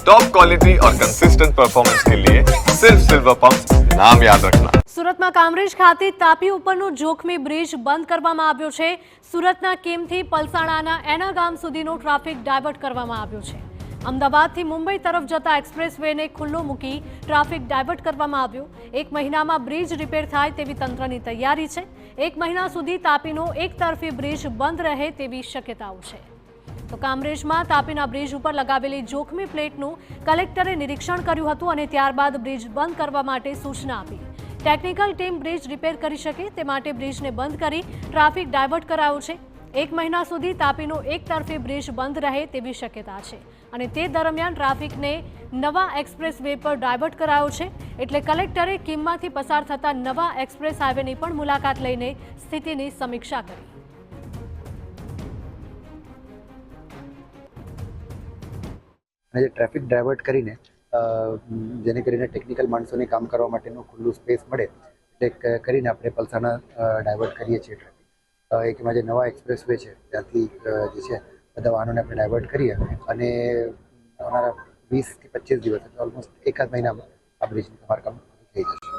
Top quality और consistent performance के लिए सिर्फ सिल्वर पंप नाम याद रखना। સુરતમાં કામરેજ ખાતે તાપી ઉપરનો જોખમી બ્રિજ બંધ કરવામાં આવ્યો છે। સુરતના કેમથી પલસાણાના એના ગામ સુધીનો ટ્રાફિક ડાયવર્ટ કરવામાં આવ્યો છે। અમદાવાદથી મુંબઈ તરફ જતા એક્સપ્રેસ વેને ખુલ્લો મૂકી ટ્રાફિક ડાયવર્ટ કરવામાં આવ્યો। એક મહિનામાં બ્રિજ રિપેર થાય તેવી તંત્રની તૈયારી છે। એક મહિના સુધી તાપીનો એક તરફી બ્રિજ બંધ રહે તેવી શક્યતાઓ છે। તો કામરેજમાં તાપીના બ્રિજ ઉપર લગાવેલી જોખમી પ્લેટનું કલેક્ટરે નિરીક્ષણ કર્યું હતું અને ત્યારબાદ બ્રિજ બંધ કરવા માટે સૂચના આપી। ટેકનિકલ ટીમ બ્રિજ રિપેર કરી શકે તે માટે બ્રિજને બંધ કરી ટ્રાફિક ડાયવર્ટ કરાયો છે। એક મહિના સુધી તાપીનો એક તરફી બ્રિજ બંધ રહે તેવી શક્યતા છે અને તે દરમિયાન ટ્રાફિકને નવા એક્સપ્રેસ વે પર ડાયવર્ટ કરાયો છે। એટલે કલેક્ટરે કિમમાંથી પસાર થતા નવા એક્સપ્રેસ હાઈવેની પણ મુલાકાત લઈને સ્થિતિની સમીક્ષા કરી। અને ટ્રાફિક ડાયવર્ટ કરીને જેને કરીને ટેકનિકલ માણસોને કામ કરવા માટેનું ખુલ્લું સ્પેસ મળે એટલે કરીને આપણે પલસાણા ડાયવર્ટ કરીએ છીએ ટ્રાફિક। એકમાં જે નવા એક્સપ્રેસ વે છે ત્યાંથી જે છે બધા વાહનોને આપણે ડાયવર્ટ કરીએ અને આવનારા 20 થી 25 દિવસ ઓલમોસ્ટ એકાદ મહિનામાં આ બ્રિજનું સમારકામ થઈ જશે।